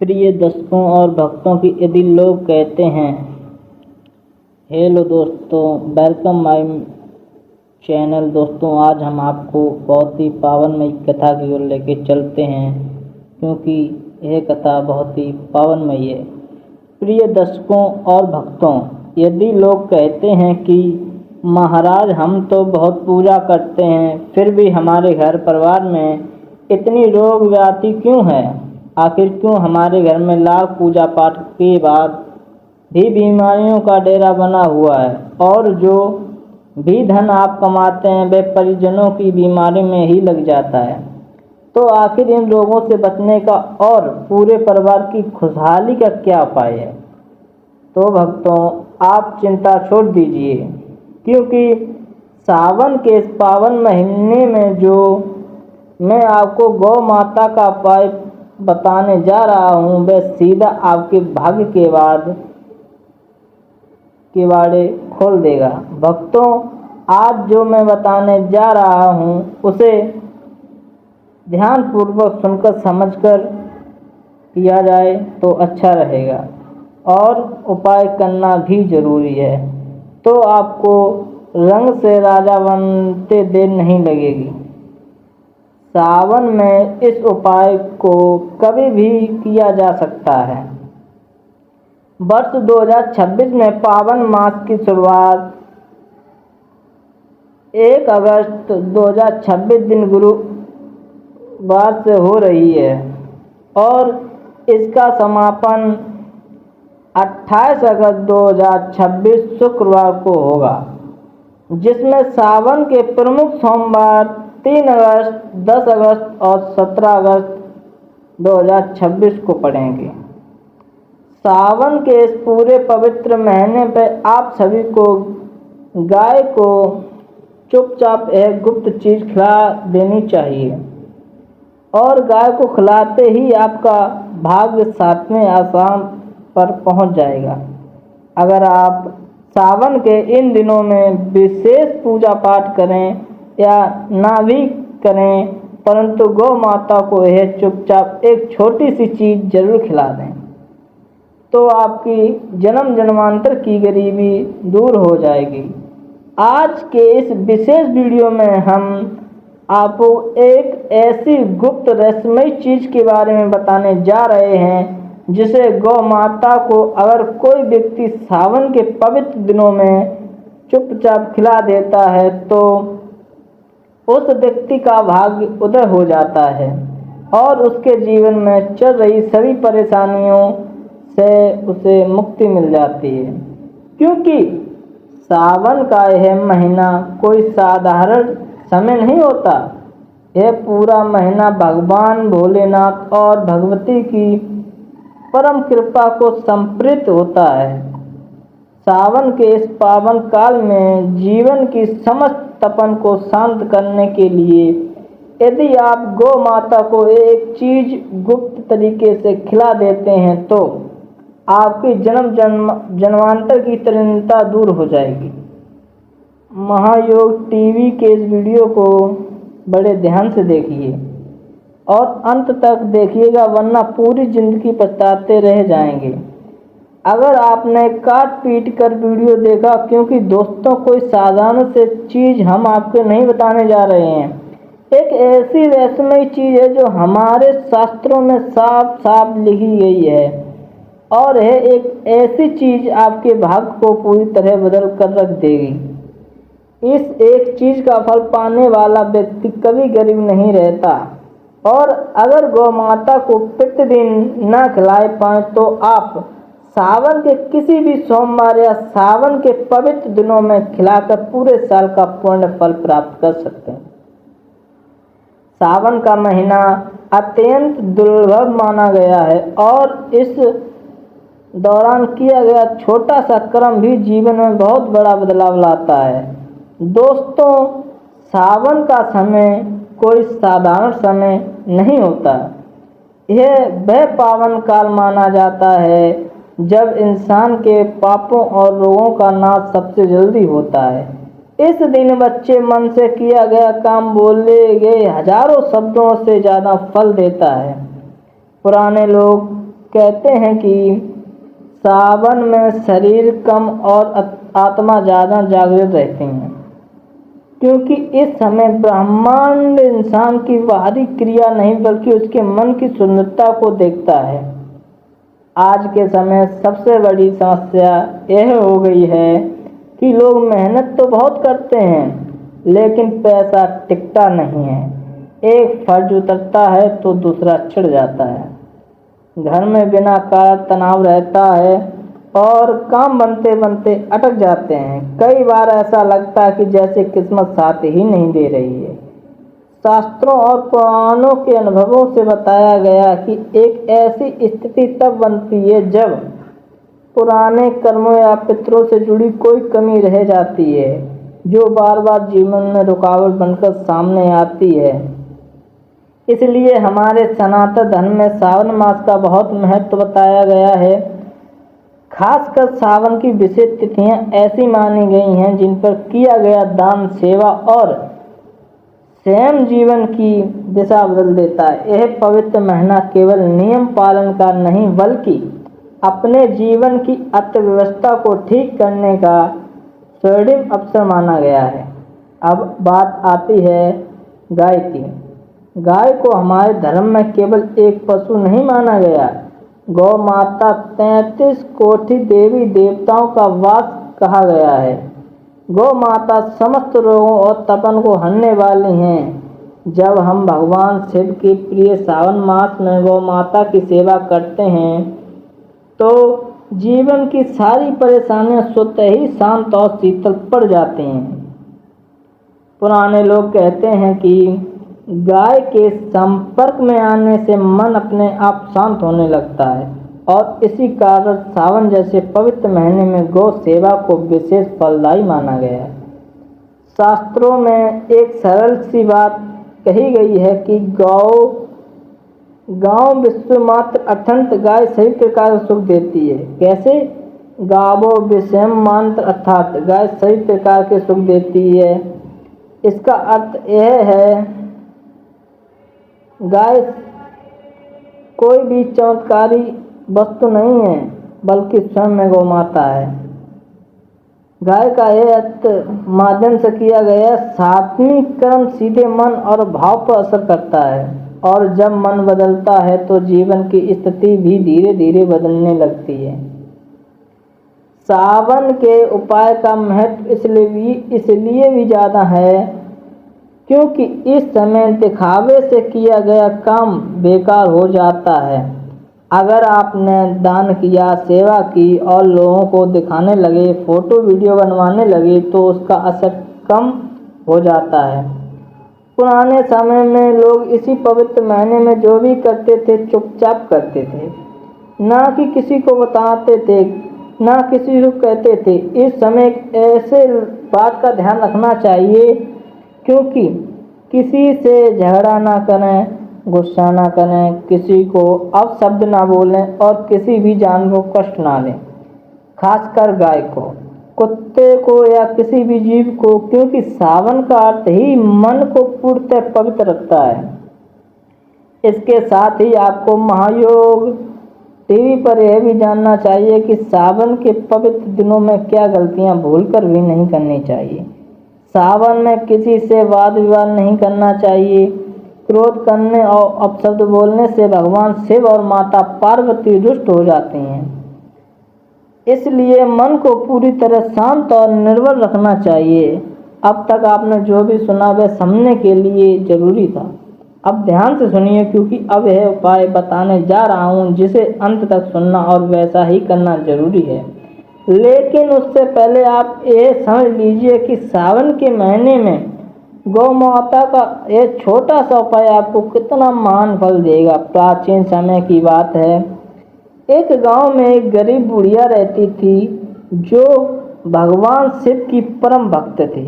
प्रिय दर्शकों और भक्तों की यदि लोग कहते हैं, हेलो दोस्तों, वेलकम माय चैनल। दोस्तों, आज हम आपको बहुत ही पावनमयी कथा की ओर लेके चलते हैं, क्योंकि यह कथा बहुत ही पावनमयी है। प्रिय दर्शकों और भक्तों, यदि लोग कहते हैं कि महाराज हम तो बहुत पूजा करते हैं, फिर भी हमारे घर परिवार में इतनी रोग व्याधि क्यों है? आखिर क्यों हमारे घर में लाख पूजा पाठ के बाद भी बीमारियों का डेरा बना हुआ है, और जो भी धन आप कमाते हैं वह परिजनों की बीमारी में ही लग जाता है। तो आखिर इन रोगों से बचने का और पूरे परिवार की खुशहाली का क्या उपाय है? तो भक्तों, आप चिंता छोड़ दीजिए, क्योंकि सावन के इस पावन महीने में जो मैं आपको गौ माता का उपाय बताने जा रहा हूँ, वह सीधा आपके भाग्य के बाद किवाड़े खोल देगा। भक्तों, आज जो मैं बताने जा रहा हूँ उसे ध्यानपूर्वक सुनकर समझकर किया जाए तो अच्छा रहेगा, और उपाय करना भी जरूरी है, तो आपको रंग से राजा बनते देर नहीं लगेगी। सावन में इस उपाय को कभी भी किया जा सकता है। वर्ष 2026 में पावन मास की शुरुआत 1 अगस्त 2026 दिन गुरुवार से हो रही है, और इसका समापन 28 अगस्त 2026 शुक्रवार को होगा, जिसमें सावन के प्रमुख सोमवार 3 अगस्त, 10 अगस्त और 17 अगस्त 2026 को पड़ेंगे। सावन के इस पूरे पवित्र महीने पर आप सभी को गाय को चुपचाप एक गुप्त चीज खिला देनी चाहिए, और गाय को खिलाते ही आपका भाग्य 7वें आसमान पर पहुंच जाएगा। अगर आप सावन के इन दिनों में विशेष पूजा पाठ करें या ना भी करें, परंतु गौ माता को यह चुपचाप एक छोटी सी चीज जरूर खिला दें, तो आपकी जन्म जन्मांतर की गरीबी दूर हो जाएगी। आज के इस विशेष वीडियो में हम आपको एक ऐसी गुप्त रहस्यमयी चीज के बारे में बताने जा रहे हैं, जिसे गौ माता को अगर कोई व्यक्ति सावन के पवित्र दिनों में चुपचाप खिला देता है, तो उस व्यक्ति का भाग्य उदय हो जाता है, और उसके जीवन में चल रही सभी परेशानियों से उसे मुक्ति मिल जाती है। क्योंकि सावन का यह महीना कोई साधारण समय नहीं होता। यह पूरा महीना भगवान भोलेनाथ और भगवती की परम कृपा को समर्पित होता है। सावन के इस पावन काल में जीवन की समस्त तपन को शांत करने के लिए यदि आप गौ माता को एक चीज गुप्त तरीके से खिला देते हैं, तो आपकी जन्मांतर की तृणता दूर हो जाएगी। महायोग टीवी के इस वीडियो को बड़े ध्यान से देखिए और अंत तक देखिएगा, वरना पूरी जिंदगी पछताते रह जाएंगे अगर आपने काट पीट कर वीडियो देखा। क्योंकि दोस्तों, कोई साधारण से चीज हम आपको नहीं बताने जा रहे हैं। एक ऐसी रहस्यमयी चीज है जो हमारे शास्त्रों में साफ साफ लिखी गई है, और यह एक ऐसी चीज आपके भाग्य को पूरी तरह बदल कर रख देगी। इस एक चीज का फल पाने वाला व्यक्ति कभी गरीब नहीं रहता, और अगर गौ माता को प्रतिदिन न खिलाए पाए, तो आप सावन के किसी भी सोमवार या सावन के पवित्र दिनों में खिलाकर पूरे साल का पूर्ण फल प्राप्त कर सकते हैं। सावन का महीना अत्यंत दुर्लभ माना गया है, और इस दौरान किया गया छोटा सा कर्म भी जीवन में बहुत बड़ा बदलाव लाता है। दोस्तों, सावन का समय कोई साधारण समय नहीं होता। यह वह पावन काल माना जाता है जब इंसान के पापों और रोगों का नाश सबसे जल्दी होता है। इस दिन बच्चे मन से किया गया काम बोले गए हजारों शब्दों से ज़्यादा फल देता है। पुराने लोग कहते हैं कि सावन में शरीर कम और आत्मा ज़्यादा जागृत रहती हैं, क्योंकि इस समय ब्रह्मांड इंसान की बाहरी क्रिया नहीं बल्कि उसके मन की सुंदरता को देखता है। आज के समय सबसे बड़ी समस्या यह हो गई है कि लोग मेहनत तो बहुत करते हैं लेकिन पैसा टिकता नहीं है। एक फर्ज उतरता है तो दूसरा छिड़ जाता है। घर में बिना कारण तनाव रहता है और काम बनते बनते अटक जाते हैं। कई बार ऐसा लगता है कि जैसे किस्मत साथ ही नहीं दे रही है। शास्त्रों और पुराणों के अनुभवों से बताया गया कि एक ऐसी स्थिति तब बनती है जब पुराने कर्मों या पितरों से जुड़ी कोई कमी रह जाती है, जो बार बार जीवन में रुकावट बनकर सामने आती है। इसलिए हमारे सनातन धर्म में सावन मास का बहुत महत्व बताया गया है। खासकर सावन की विशेष तिथियां ऐसी मानी गई हैं जिन पर किया गया दान, सेवा और स्वयं जीवन की दिशा बदल देता है। यह पवित्र महीना केवल नियम पालन का नहीं बल्कि अपने जीवन की अर्थव्यवस्था को ठीक करने का स्वर्णिम अवसर माना गया है। अब बात आती है गाय की। गाय को हमारे धर्म में केवल एक पशु नहीं माना गया। गौ माता 33 कोटि देवी देवताओं का वास कहा गया है। गौ माता समस्त रोगों और तपन को हरने वाली हैं। जब हम भगवान शिव के प्रिय सावन मास में गौ माता की सेवा करते हैं तो जीवन की सारी परेशानियां स्वतः ही शांत और शीतल पड़ जाती हैं। पुराने लोग कहते हैं कि गाय के संपर्क में आने से मन अपने आप शांत होने लगता है और इसी कारण सावन जैसे पवित्र महीने में गौ सेवा को विशेष फलदायी माना गया है। शास्त्रों में एक सरल सी बात कही गई है कि गांव विश्व मात्र अत्यंत गाय सही प्रकार सुख देती है। कैसे? गावो विषम मंत्र अर्थात गाय सही प्रकार के सुख देती है। इसका अर्थ यह है गाय कोई भी चमत्कारी वस्तु नहीं है बल्कि स्वयं में गौ माता है। गाय का यह अर्थ माध्यम से किया गया सात्विक कर्म सीधे मन और भाव पर असर करता है और जब मन बदलता है तो जीवन की स्थिति भी धीरे धीरे बदलने लगती है। सावन के उपाय का महत्व इसलिए भी ज़्यादा है क्योंकि इस समय दिखावे से किया गया काम बेकार हो जाता है। अगर आपने दान किया, सेवा की और लोगों को दिखाने लगे, फोटो वीडियो बनवाने लगे तो उसका असर कम हो जाता है। पुराने समय में लोग इसी पवित्र महीने में जो भी करते थे चुपचाप करते थे, ना कि किसी को बताते थे, ना किसी को कहते थे। इस समय ऐसे बात का ध्यान रखना चाहिए क्योंकि किसी से झगड़ा ना करें, गुस्सा ना करें, किसी को अपशब्द ना बोलें और किसी भी जानवर को कष्ट ना दें, खासकर गाय को, कुत्ते को या किसी भी जीव को, क्योंकि सावन का अर्थ ही मन को पूर्णतः पवित्र रखता है। इसके साथ ही आपको महायोग टीवी पर यह भी जानना चाहिए कि सावन के पवित्र दिनों में क्या गलतियां भूलकर भी नहीं करनी चाहिए। सावन में किसी से वाद विवाद नहीं करना चाहिए। क्रोध करने और अपशब्द बोलने से भगवान शिव और माता पार्वती रुष्ट हो जाती हैं। इसलिए मन को पूरी तरह शांत और निर्भर रखना चाहिए। अब तक आपने जो भी सुना वह समझने के लिए जरूरी था। अब ध्यान से सुनिए क्योंकि अब यह उपाय बताने जा रहा हूँ जिसे अंत तक सुनना और वैसा ही करना जरूरी है। लेकिन उससे पहले आप ये समझ लीजिए कि सावन के महीने में गौ माता का यह छोटा सा उपाय आपको कितना महान फल देगा। प्राचीन समय की बात है। एक गांव में एक गरीब बुढ़िया रहती थी जो भगवान शिव की परम भक्त थी।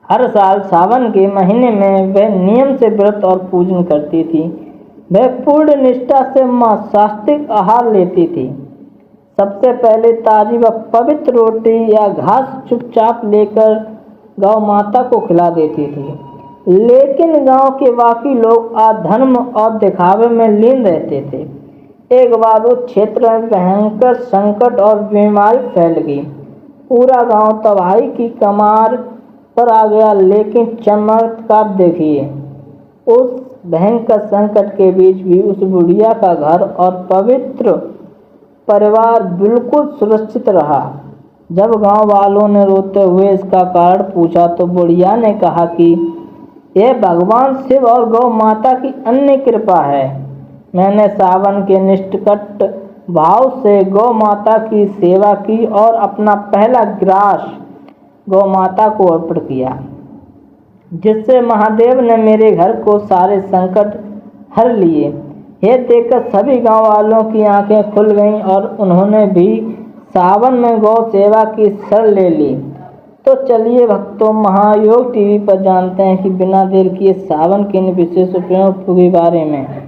हर साल सावन के महीने में वह नियम से व्रत और पूजन करती थी। वह पूर्ण निष्ठा से सात्विक आहार लेती थी। सबसे पहले ताजी व पवित्र रोटी या घास चुपचाप लेकर गौ माता को खिला देती थी। लेकिन गांव के बाकी लोग अधर्म और दिखावे में लीन रहते थे। एक बार उस क्षेत्र में भयंकर संकट और बीमारी फैल गई। पूरा गांव तबाही की कगार पर आ गया। लेकिन चमत्कार देखिए, उस भयंकर संकट के बीच भी उस बुढ़िया का घर और पवित्र परिवार बिल्कुल सुरक्षित रहा। जब गांव वालों ने रोते हुए इसका कारण पूछा तो बुढ़िया ने कहा कि यह भगवान शिव और गौ माता की अन्य कृपा है। मैंने सावन के निष्कट भाव से गौ माता की सेवा की और अपना पहला ग्रास गौ माता को अर्पण किया, जिससे महादेव ने मेरे घर को सारे संकट हर लिए। यह देखकर सभी गांव वालों की आंखें खुल गईं और उन्होंने भी सावन में गौ सेवा की शरण ले ली। तो चलिए भक्तों, महायोग टीवी पर जानते हैं कि बिना देर किए सावन के इन विशेष उपयोगों के बारे में।